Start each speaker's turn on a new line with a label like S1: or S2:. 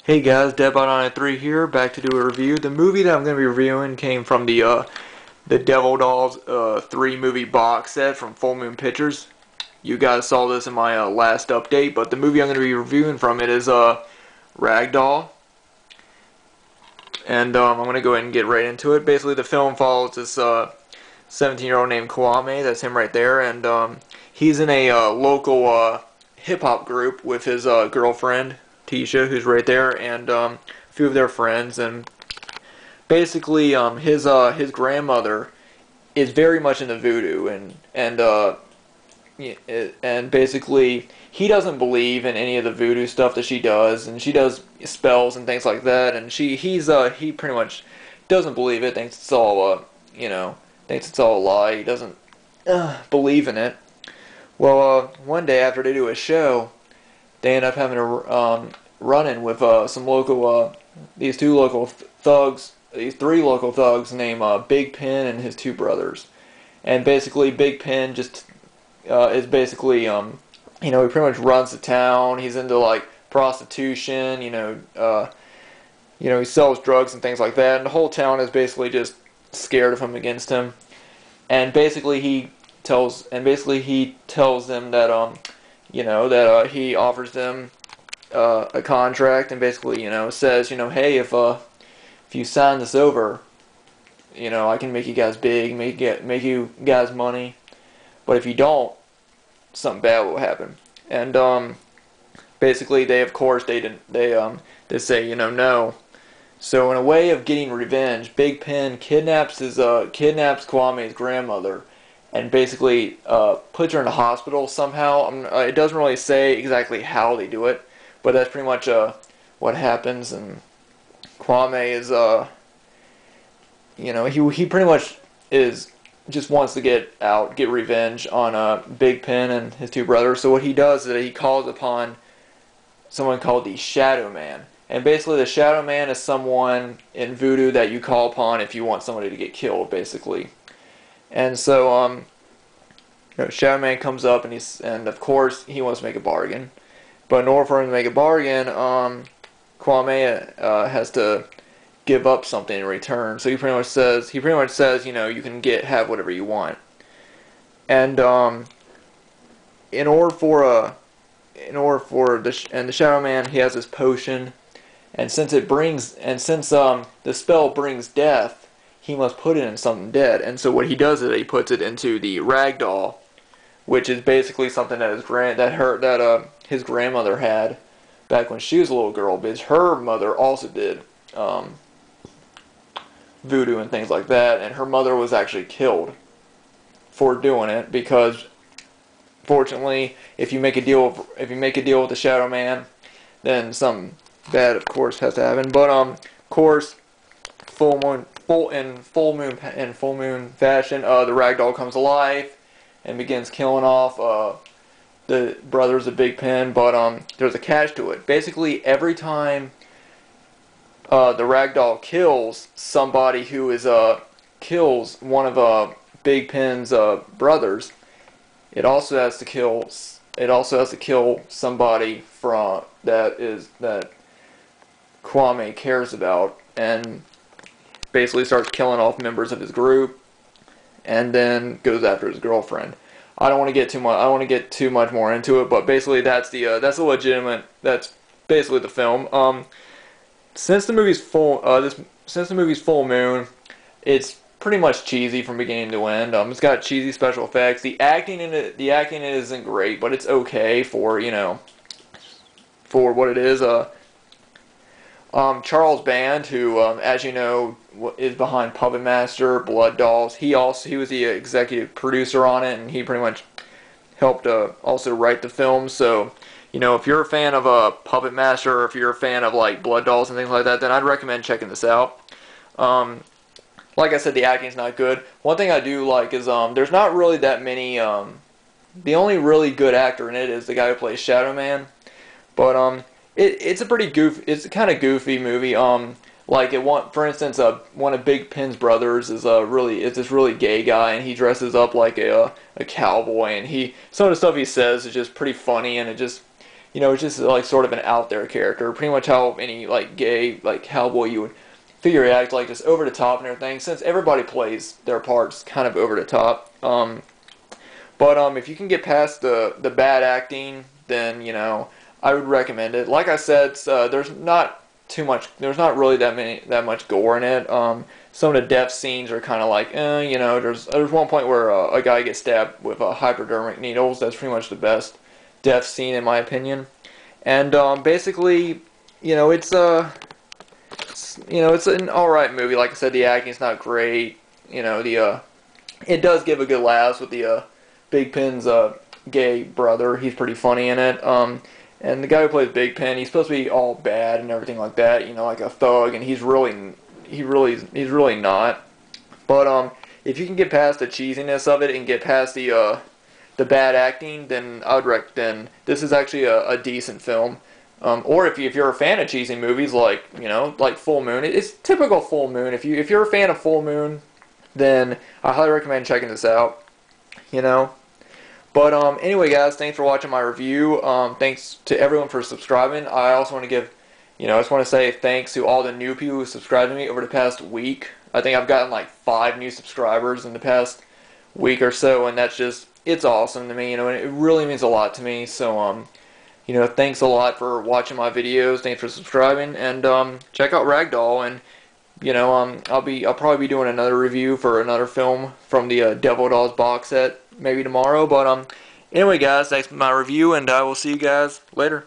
S1: Hey guys, deadbydawn93 here, back to do a review. The movie that I'm going to be reviewing came from the Devil Dolls 3 movie box set from Full Moon Pictures. You guys saw this in my last update, but the movie I'm going to be reviewing from it is Ragdoll. And I'm going to go ahead and get right into it. Basically, the film follows this 17-year-old named Kwame, that's him right there, and he's in a local hip-hop group with his girlfriend, Tisha, who's right there, and a few of their friends, and basically his grandmother is very much into voodoo, and basically he doesn't believe in any of the voodoo stuff that she does, and she does spells and things like that, and he pretty much doesn't believe it, thinks it's all thinks it's all a lie. He doesn't believe in it. Well, one day after they do a show, they end up having a run-in with some local, these three local thugs named Big Pin and his two brothers. And basically, Big Pin just is basically, he pretty much runs the town. He's into like prostitution, he sells drugs and things like that. And the whole town is basically just scared of him, against him. And basically, he tells them that he offers them a contract, and basically says, hey, if you sign this over, I can make you guys big, make you guys money, but if you don't, something bad will happen. And basically they say no. So in a way of getting revenge, Big Pin kidnaps Kwame's grandmother and basically puts her in the hospital somehow. It doesn't really say exactly how they do it, but that's pretty much what happens. And Kwame is he pretty much just wants to get revenge on Big Pin and his two brothers. So what he does is that he calls upon someone called the Shadow Man. And basically the Shadow Man is someone in voodoo that you call upon if you want somebody to get killed, basically. And so Shadow Man comes up, and of course he wants to make a bargain. But in order for him to make a bargain, Kwame has to give up something in return. So he pretty much says, you can have whatever you want. And the Shadow Man, he has this potion, and since the spell brings death, he must put it in something dead. And so what he does is he puts it into the Ragdoll, which is basically something that his grandmother had back when she was a little girl, because her mother also did voodoo and things like that, and her mother was actually killed for doing it, because fortunately, if you make a deal with the Shadow Man, then something bad, of course, has to happen. But of course, full moon fashion, the Ragdoll comes alive and begins killing off the brothers of Big Pin. But there's a catch to it. Basically, every time the Ragdoll kills somebody who is kills one of Big Pin's brothers, it also has to kill somebody that Kwame cares about, and basically starts killing off members of his group, and then goes after his girlfriend. I don't want to get too much more into it, but basically that's basically the film. Since the movie's full moon, it's pretty much cheesy from beginning to end. It's got cheesy special effects. The acting in it isn't great, but it's okay for what it is. Charles Band, who as you know is behind Puppet Master, Blood Dolls. He was the executive producer on it, and he pretty much helped also write the film. So if you're a fan of Puppet Master, or if you're a fan of like Blood Dolls and things like that, then I'd recommend checking this out. Like I said, the acting's not good. One thing I do like is there's not really that many. The only really good actor in it is the guy who plays Shadow Man, but it's a pretty it's a kind of goofy movie. For instance, one of Big Pin's brothers is this really gay guy, and he dresses up like a cowboy, and some of the stuff he says is just pretty funny, and it just you know, it's just like sort of an out there character, pretty much how any like gay like cowboy you would figure it act, like just over the top and everything. Since everybody plays their parts kind of over the top. But if you can get past the bad acting, then you know I would recommend it. Like I said, there's not really that much gore in it. Some of the death scenes are kind of like, you know, there's one point where a guy gets stabbed with hypodermic needles. That's pretty much the best death scene in my opinion. And basically, you know, it's an alright movie. Like I said, the acting's not great. You know, it does give a good laugh with the Big Pin's gay brother. He's pretty funny in it. And the guy who plays Big Pin, he's supposed to be all bad and everything like that. You know, like a thug, and he's really not. But if you can get past the cheesiness of it and get past the bad acting, then I would recommend. This is actually a decent film. Or if you're a fan of cheesy movies, like you know, like Full Moon, it's typical Full Moon. If you're a fan of Full Moon, then I highly recommend checking this out. You know. But anyway, guys, thanks for watching my review. Thanks to everyone for subscribing. I also want to give, you know, I just want to say thanks to all the new people who subscribed to me over the past week. I think I've gotten like 5 new subscribers in the past week or so, and that's just, it's awesome to me, you know, and it really means a lot to me. So, you know, thanks a lot for watching my videos. Thanks for subscribing, and check out Ragdoll, and you know, I'll probably be doing another review for another film from the Devil Dolls box set maybe tomorrow. But anyway, guys, thanks for my review, and I will see you guys later.